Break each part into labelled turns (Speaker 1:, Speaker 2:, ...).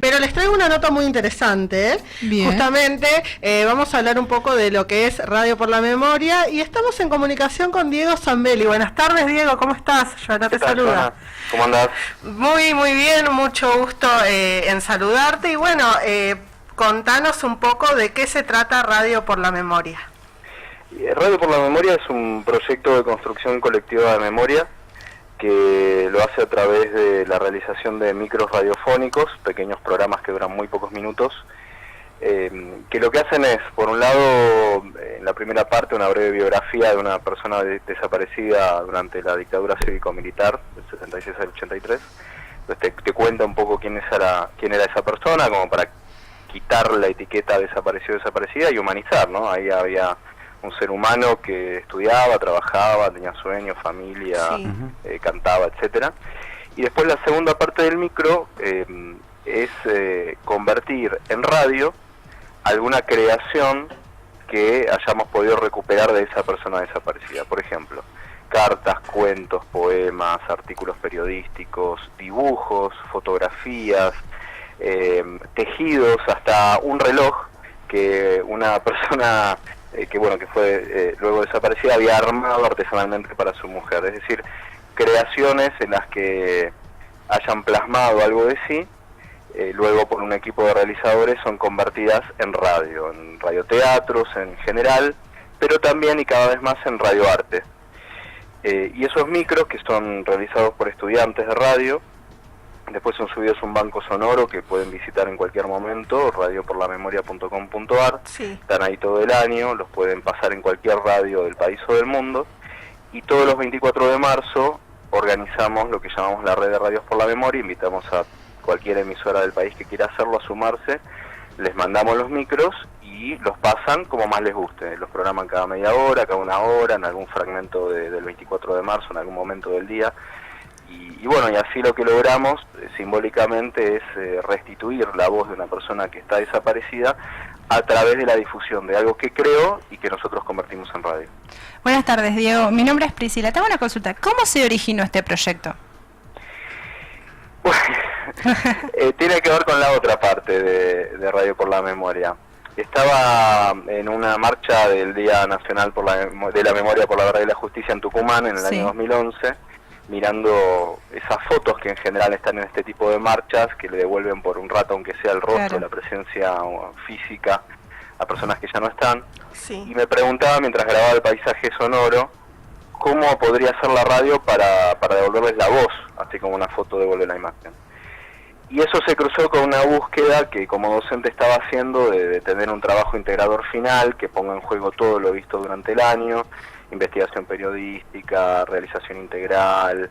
Speaker 1: Pero les traigo una nota muy interesante.
Speaker 2: Bien.
Speaker 1: Justamente vamos a hablar un poco de lo que es Radio por la Memoria y estamos en comunicación con Diego Zambelli. Buenas tardes, Diego, ¿cómo estás? Joana te saluda.
Speaker 3: Joana? ¿Cómo andás?
Speaker 1: Muy bien, mucho gusto en saludarte y bueno, contanos un poco de qué se trata Radio por la Memoria.
Speaker 3: Radio por la Memoria es un proyecto de construcción colectiva de memoria que lo hace a través de la realización de micros radiofónicos, pequeños programas que duran muy pocos minutos, que lo que hacen es, por un lado, en la primera parte, una breve biografía de una persona desaparecida durante la dictadura cívico-militar del 76 al 83. Entonces te cuenta un poco quién era esa persona, como para quitar la etiqueta desaparecida y humanizar, ¿no? Ahí había un ser humano que estudiaba, trabajaba, tenía sueños, familia,
Speaker 1: Sí.
Speaker 3: Cantaba, etcétera. Y después la segunda parte del micro es convertir en radio alguna creación que hayamos podido recuperar de esa persona desaparecida. Por ejemplo, cartas, cuentos, poemas, artículos periodísticos, dibujos, fotografías, tejidos, hasta un reloj que una persona que fue luego desaparecida había armado artesanalmente para su mujer. Es decir, creaciones en las que hayan plasmado algo de sí, luego por un equipo de realizadores son convertidas en radioteatros en general, pero también y cada vez más en radioarte. Y esos micros, que son realizados por estudiantes de radio, después son subidos a un banco sonoro que pueden visitar en cualquier momento, radioporlamemoria.com.ar.
Speaker 1: Sí.
Speaker 3: Están ahí todo el año, los pueden pasar en cualquier radio del país o del mundo. Y todos los 24 de marzo organizamos lo que llamamos la red de radios por la memoria. Invitamos a cualquier emisora del país que quiera hacerlo a sumarse. Les mandamos los micros y los pasan como más les guste. Los programan cada media hora, cada una hora, en algún fragmento del 24 de marzo, en algún momento del día. Y bueno, y así lo que logramos simbólicamente es restituir la voz de una persona que está desaparecida a través de la difusión de algo que creó y que nosotros convertimos en radio.
Speaker 2: Buenas tardes, Diego. Mi nombre es Priscila. Te hago una consulta. ¿Cómo se originó este proyecto?
Speaker 3: Tiene que ver con la otra parte de Radio por la Memoria. Estaba en una marcha del Día Nacional de la Memoria por la Verdad y la Justicia en Tucumán en el año 2011, mirando esas fotos que en general están en este tipo de marchas, que le devuelven por un rato, aunque sea el rostro, la presencia física a personas que ya no están.
Speaker 1: Sí.
Speaker 3: Y me preguntaba, mientras grababa el paisaje sonoro, cómo podría ser la radio para devolverles la voz, así como una foto devuelve la imagen. Y eso se cruzó con una búsqueda que como docente estaba haciendo de tener un trabajo integrador final, que ponga en juego todo lo visto durante el año, investigación periodística, realización integral,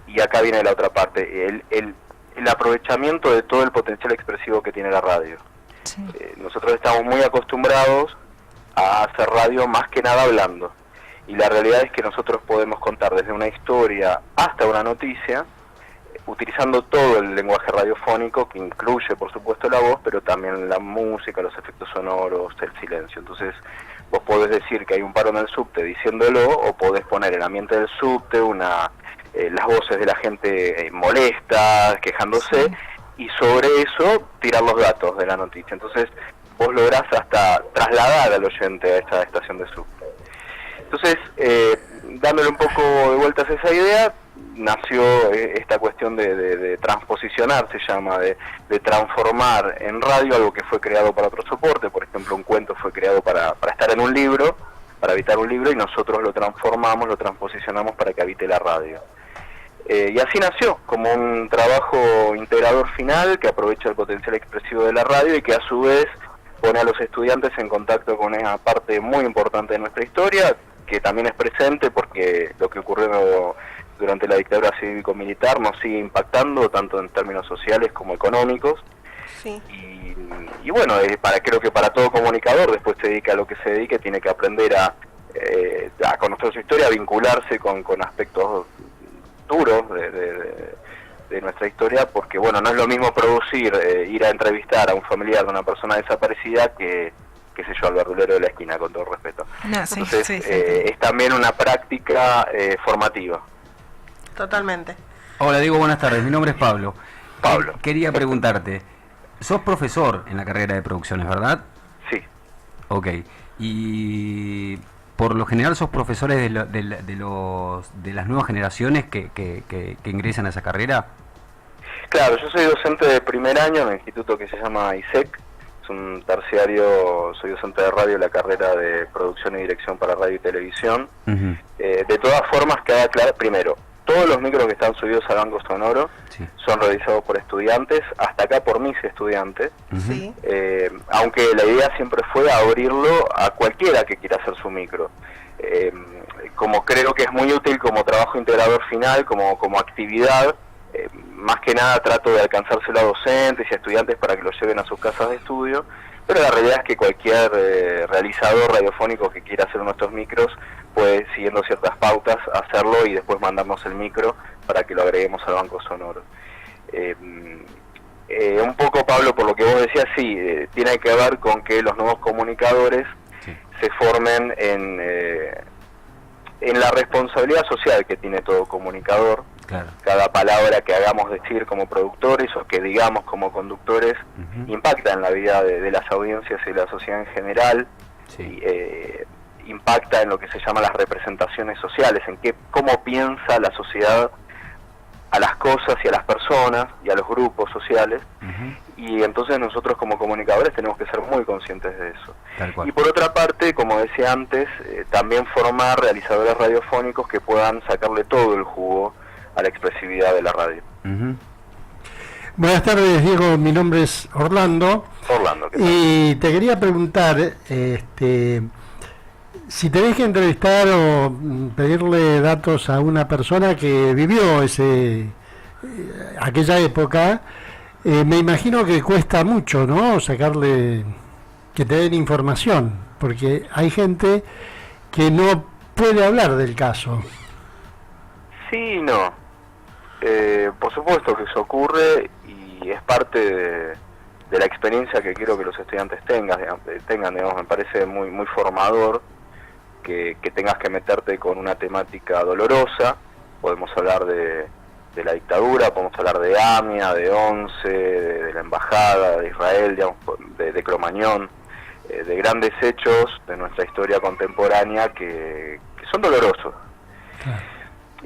Speaker 3: y acá viene la otra parte, el aprovechamiento de todo el potencial expresivo que tiene la radio.
Speaker 2: Sí.
Speaker 3: Nosotros estamos muy acostumbrados a hacer radio más que nada hablando, y la realidad es que nosotros podemos contar desde una historia hasta una noticia, utilizando todo el lenguaje radiofónico, que incluye por supuesto la voz, pero también la música, los efectos sonoros, el silencio. Entonces vos podés decir que hay un paro en el subte diciéndolo, o podés poner el ambiente del subte, las voces de la gente molesta, quejándose,
Speaker 2: sí,
Speaker 3: y sobre eso tirar los datos de la noticia. Entonces vos lográs hasta trasladar al oyente a esta estación de subte. Entonces, dándole un poco de vueltas a esa idea, nació esta cuestión de transposicionar, se llama, de transformar en radio algo que fue creado para otro soporte. Por ejemplo, un cuento fue creado para estar en un libro, para habitar un libro, y nosotros lo transformamos, lo transposicionamos para que habite la radio. Y así nació, como un trabajo integrador final que aprovecha el potencial expresivo de la radio y que a su vez pone a los estudiantes en contacto con una parte muy importante de nuestra historia, que también es presente porque lo que ocurrió durante la dictadura cívico-militar nos sigue impactando tanto en términos sociales como económicos.
Speaker 1: Sí.
Speaker 3: Y bueno, creo que para todo comunicador, después se dedica a lo que se dedique, tiene que aprender a conocer su historia, a vincularse con aspectos duros de nuestra historia, porque bueno, no es lo mismo producir, ir a entrevistar a un familiar de una persona desaparecida que, qué sé yo, al verdulero de la esquina, con todo respeto.
Speaker 2: No, sí,
Speaker 3: entonces
Speaker 2: sí.
Speaker 3: es también una práctica formativa.
Speaker 1: Totalmente.
Speaker 4: Hola, Diego, buenas tardes. Mi nombre es Pablo.
Speaker 3: Pablo.
Speaker 4: Quería preguntarte, sos profesor en la carrera de producciones, ¿verdad?
Speaker 3: Sí.
Speaker 4: Ok. Y por lo general sos profesores de las nuevas generaciones que ingresan a esa carrera.
Speaker 3: Claro, yo soy docente de primer año en un instituto que se llama ISEC. Es un terciario, soy docente de radio en la carrera de producción y dirección para radio y televisión.
Speaker 4: Uh-huh.
Speaker 3: De todas formas, queda claro, primero, todos los micros que están subidos al banco sonoro
Speaker 4: Sí.
Speaker 3: son realizados por estudiantes, hasta acá por mis estudiantes.
Speaker 4: Uh-huh.
Speaker 1: Sí.
Speaker 3: Aunque la idea siempre fue abrirlo a cualquiera que quiera hacer su micro. Como creo que es muy útil como trabajo integrador final, como actividad, más que nada trato de alcanzárselo a docentes y a estudiantes para que lo lleven a sus casas de estudio, pero la realidad es que cualquier realizador radiofónico que quiera hacer nuestros micros puede, siguiendo ciertas pautas, hacerlo y después mandarnos el micro para que lo agreguemos al banco sonoro. Un poco, Pablo, por lo que vos decías, sí, tiene que ver con que los nuevos comunicadores
Speaker 4: Sí.
Speaker 3: se formen en la responsabilidad social que tiene todo comunicador.
Speaker 4: Claro.
Speaker 3: Cada palabra que hagamos decir como productores o que digamos como conductores
Speaker 4: Uh-huh.
Speaker 3: impacta en la vida de las audiencias y de la sociedad en general.
Speaker 4: Sí.
Speaker 3: Y, impacta en lo que se llama las representaciones sociales, en cómo piensa la sociedad a las cosas y a las personas y a los grupos sociales.
Speaker 4: Uh-huh.
Speaker 3: Y entonces nosotros como comunicadores tenemos que ser muy conscientes de eso.
Speaker 4: Tal cual.
Speaker 3: Y por otra parte, como decía antes, también formar realizadores radiofónicos que puedan sacarle todo el jugo a la expresividad de la radio.
Speaker 4: Uh-huh.
Speaker 5: Buenas tardes, Diego. Mi nombre es Orlando.
Speaker 3: Orlando, ¿qué tal?
Speaker 5: Y te quería preguntar, si tenés que entrevistar o pedirle datos a una persona que vivió aquella época, me imagino que cuesta mucho, ¿no? Sacarle, que te den información, porque hay gente que no puede hablar del caso.
Speaker 3: Sí y no. Por supuesto que eso ocurre y es parte de la experiencia que quiero que los estudiantes tengan, digamos, me parece muy muy formador que tengas que meterte con una temática dolorosa. Podemos hablar de la dictadura, podemos hablar de AMIA, de ONCE, de la Embajada de Israel, digamos, de Cromañón, de grandes hechos de nuestra historia contemporánea que son dolorosos.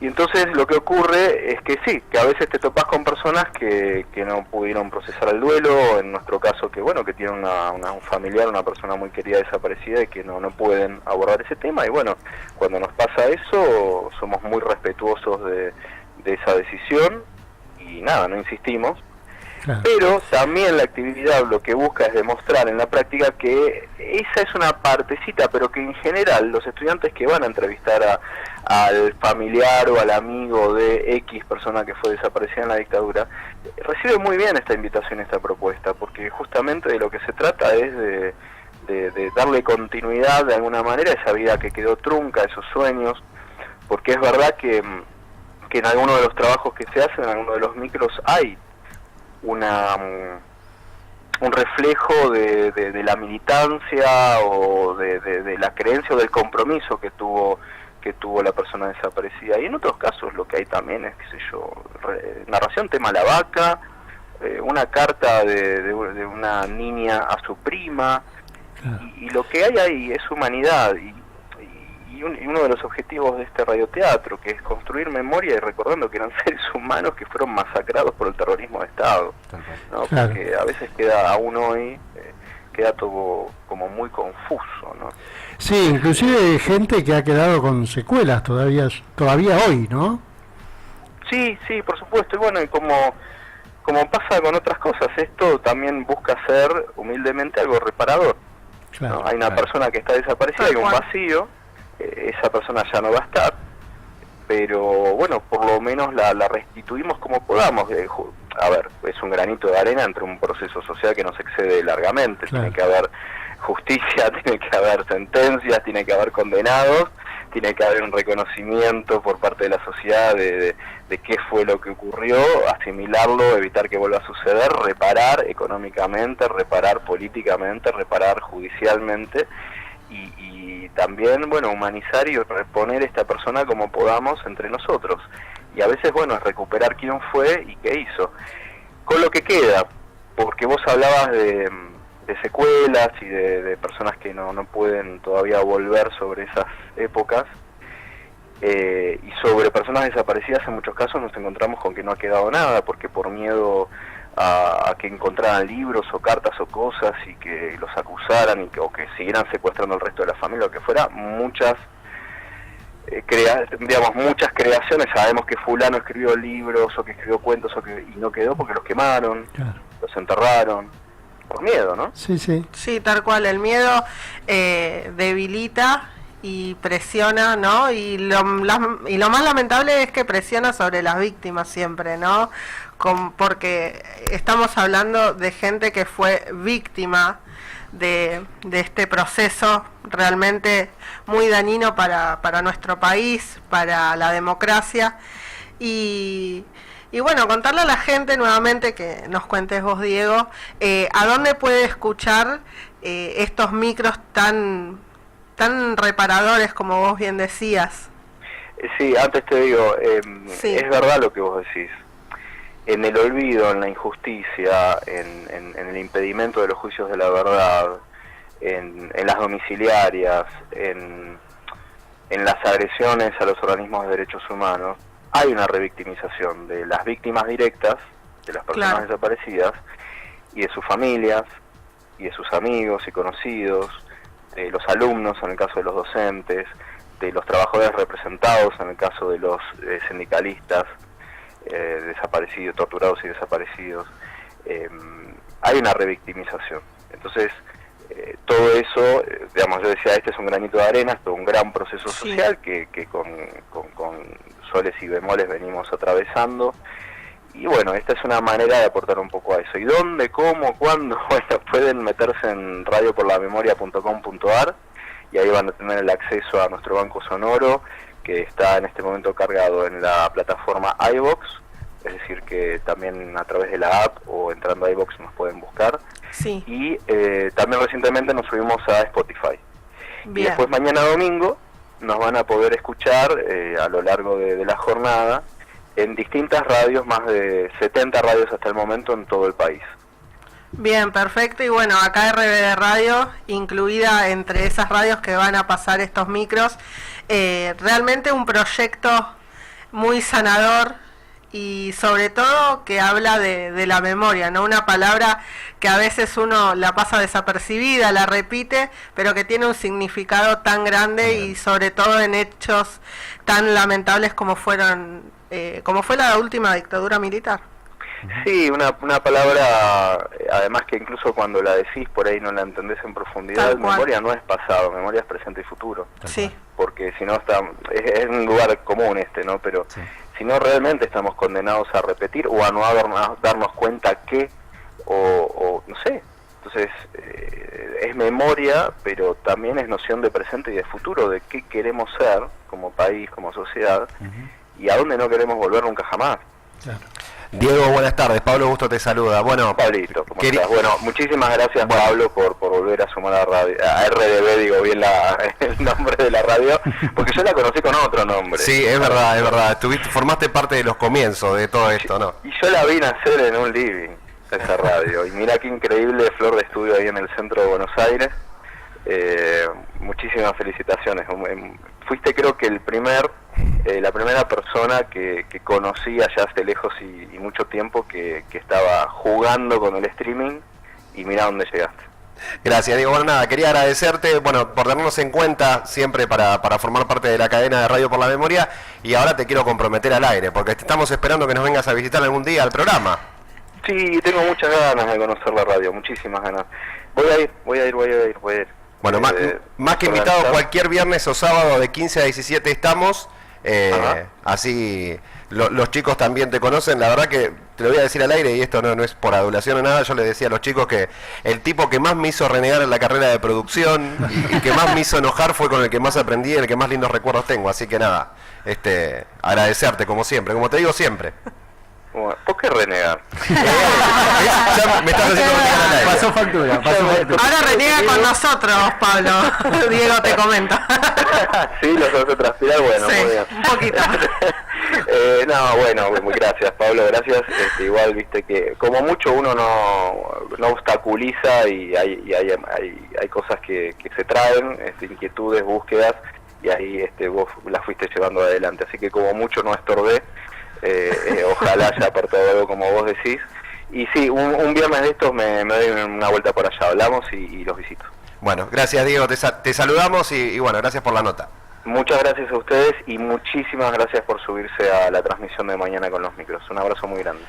Speaker 3: Y entonces lo que ocurre es que sí, que a veces te topas con personas que no pudieron procesar el duelo, en nuestro caso que bueno, que tienen un familiar, una persona muy querida desaparecida y que no pueden abordar ese tema, y bueno, cuando nos pasa eso somos muy respetuosos de esa decisión y nada, no insistimos.
Speaker 5: Claro.
Speaker 3: Pero también la actividad lo que busca es demostrar en la práctica que esa es una partecita, pero que en general los estudiantes que van a entrevistar al familiar o al amigo de X persona que fue desaparecida en la dictadura, reciben muy bien esta invitación, esta propuesta, porque justamente de lo que se trata es de darle continuidad de alguna manera a esa vida que quedó trunca, a esos sueños, porque es verdad que en algunos de los trabajos que se hacen, en algunos de los micros hay un reflejo de la militancia o de la creencia o del compromiso que tuvo la persona desaparecida. Y en otros casos lo que hay también es, qué sé yo, narración tema la vaca, una carta de una niña a su prima, y lo que hay ahí es humanidad, y uno de los objetivos de este radioteatro, que es construir memoria y recordando que eran seres humanos que fueron masacrados por el terrorismo de Estado, ¿no?
Speaker 5: Claro.
Speaker 3: Porque a veces queda aún hoy, queda todo como muy confuso, ¿no?
Speaker 5: Sí, inclusive gente que ha quedado con secuelas todavía hoy, ¿no?
Speaker 3: Sí, por supuesto, y bueno, y como pasa con otras cosas, esto también busca ser humildemente algo reparador.
Speaker 5: Claro.
Speaker 3: ¿No? Hay una persona que está desaparecida, hay un vacío, esa persona ya no va a estar, pero bueno, por lo menos la restituimos como podamos. A ver, es un granito de arena entre un proceso social que nos excede largamente.
Speaker 5: Claro.
Speaker 3: Tiene que haber justicia, tiene que haber sentencias, tiene que haber condenados, tiene que haber un reconocimiento por parte de la sociedad de qué fue lo que ocurrió, asimilarlo, evitar que vuelva a suceder, reparar económicamente, reparar políticamente, reparar judicialmente, y también, bueno, humanizar y reponer esta persona como podamos entre nosotros. y a veces, bueno, es recuperar quién fue y qué hizo. Con lo que queda, porque vos hablabas de secuelas y de personas que no pueden todavía volver sobre esas épocas, y sobre personas desaparecidas, en muchos casos nos encontramos con que no ha quedado nada, porque por miedo a que encontraran libros o cartas o cosas y que los acusaran o que siguieran secuestrando al resto de la familia, o que fuera, muchas muchas creaciones. Sabemos que fulano escribió libros o que escribió cuentos y no quedó porque los quemaron, claro, los enterraron, por miedo, ¿no?
Speaker 5: Sí, sí.
Speaker 1: Sí, tal cual, el miedo debilita y presiona, ¿no? Y lo más lamentable es que presiona sobre las víctimas siempre, ¿no? Porque estamos hablando de gente que fue víctima de este proceso realmente muy dañino para nuestro país, para la democracia. Y bueno, contarle a la gente nuevamente, que nos cuentes vos, Diego, a dónde puede escuchar estos micros tan reparadores, como vos bien decías.
Speaker 3: Sí, antes te digo,
Speaker 1: sí,
Speaker 3: es verdad lo que vos decís. En el olvido, en la injusticia, en el impedimento de los juicios de la verdad, en las domiciliarias, en las agresiones a los organismos de derechos humanos, hay una revictimización de las víctimas directas, de las personas, claro, desaparecidas, y de sus familias, y de sus amigos y conocidos, de los alumnos en el caso de los docentes, de los trabajadores representados en el caso de los sindicalistas, desaparecidos, torturados y desaparecidos. Hay una revictimización. Entonces, todo eso, digamos, yo decía, este es un granito de arena, esto es un gran proceso social, sí, que con soles y bemoles venimos atravesando. Y bueno, esta es una manera de aportar un poco a eso. ¿Y dónde, cómo, cuándo? Bueno, pueden meterse en radioporlamemoria.com.ar y ahí van a tener el acceso a nuestro banco sonoro, que está en este momento cargado en la plataforma iVoox, es decir, que también a través de la app o entrando a iVoox nos pueden buscar.
Speaker 1: Sí.
Speaker 3: Y también recientemente nos subimos a Spotify.
Speaker 1: Bien.
Speaker 3: Y después mañana domingo nos van a poder escuchar a lo largo de la jornada en distintas radios, más de 70 radios hasta el momento en todo el país.
Speaker 1: Bien, perfecto. Y bueno, acá RBD Radio, incluida entre esas radios que van a pasar estos micros, realmente un proyecto muy sanador y sobre todo que habla de la memoria, ¿no? Una palabra que a veces uno la pasa desapercibida, la repite, pero que tiene un significado tan grande y sobre todo en hechos tan lamentables como fue la última dictadura militar.
Speaker 3: Sí, una palabra, además que incluso cuando la decís por ahí no la entendés en profundidad. Memoria no es pasado, memoria es presente y futuro.
Speaker 1: Sí.
Speaker 3: Porque si no es un lugar común ¿no? Pero sí, si no realmente estamos condenados a repetir o a no darnos cuenta que, o no sé. Entonces, es memoria, pero también es noción de presente y de futuro, de qué queremos ser como país, como sociedad, y a dónde no queremos volver nunca jamás.
Speaker 6: Claro. Diego, buenas tardes. Pablo Busto te saluda. Bueno,
Speaker 3: Pablito, ¿cómo estás? Bueno, muchísimas gracias, Pablo, por volver a sumar a RDB, digo bien el nombre de la radio, porque yo la conocí con otro nombre.
Speaker 6: Sí, es verdad. Formaste parte de los comienzos de todo esto, ¿no?
Speaker 3: Y yo la vi nacer en un living, esa radio, y mirá qué increíble flor de estudio ahí en el centro de Buenos Aires. Muchísimas felicitaciones. Fuiste, creo que la primera persona que conocí allá hace lejos y mucho tiempo que estaba jugando con el streaming, y mirá dónde llegaste.
Speaker 6: Gracias, Diego. Bueno, nada, quería agradecerte, por tenernos en cuenta siempre para formar parte de la cadena de Radio por la Memoria, y ahora te quiero comprometer al aire, porque te estamos esperando que nos vengas a visitar algún día al programa.
Speaker 3: Sí, tengo muchas ganas de conocer la radio, muchísimas ganas. Voy a ir.
Speaker 6: Bueno, más que invitado, cualquier viernes o sábado de 15 a 17 estamos, así los chicos también te conocen. La verdad que te lo voy a decir al aire, y esto no es por adulación o nada, yo les decía a los chicos que el tipo que más me hizo renegar en la carrera de producción y que más me hizo enojar fue con el que más aprendí y el que más lindos recuerdos tengo. Así que nada, agradecerte como siempre, como te digo siempre.
Speaker 3: Bueno, ¿por qué renegar?
Speaker 6: Ya me estás haciendo renegar al aire.
Speaker 5: Pasó factura.
Speaker 1: Ahora reniega con nosotros, Pablo. Diego te comenta.
Speaker 3: Sí, los hace transpirar, bueno,
Speaker 1: sí,
Speaker 3: muy bien.
Speaker 1: Un poquito.
Speaker 3: No, bueno, muy gracias, Pablo, gracias. Igual, viste que como mucho uno no obstaculiza y hay cosas que se traen, inquietudes, búsquedas, y ahí vos las fuiste llevando adelante. Así que como mucho no estorbé, ojalá haya aportado algo como vos decís. Y sí, un viernes de estos me doy una vuelta por allá, hablamos y los visito.
Speaker 6: Bueno, gracias Diego, te saludamos y bueno, gracias por la nota.
Speaker 3: Muchas gracias a ustedes y muchísimas gracias por subirse a la transmisión de mañana con los micros. Un abrazo muy grande.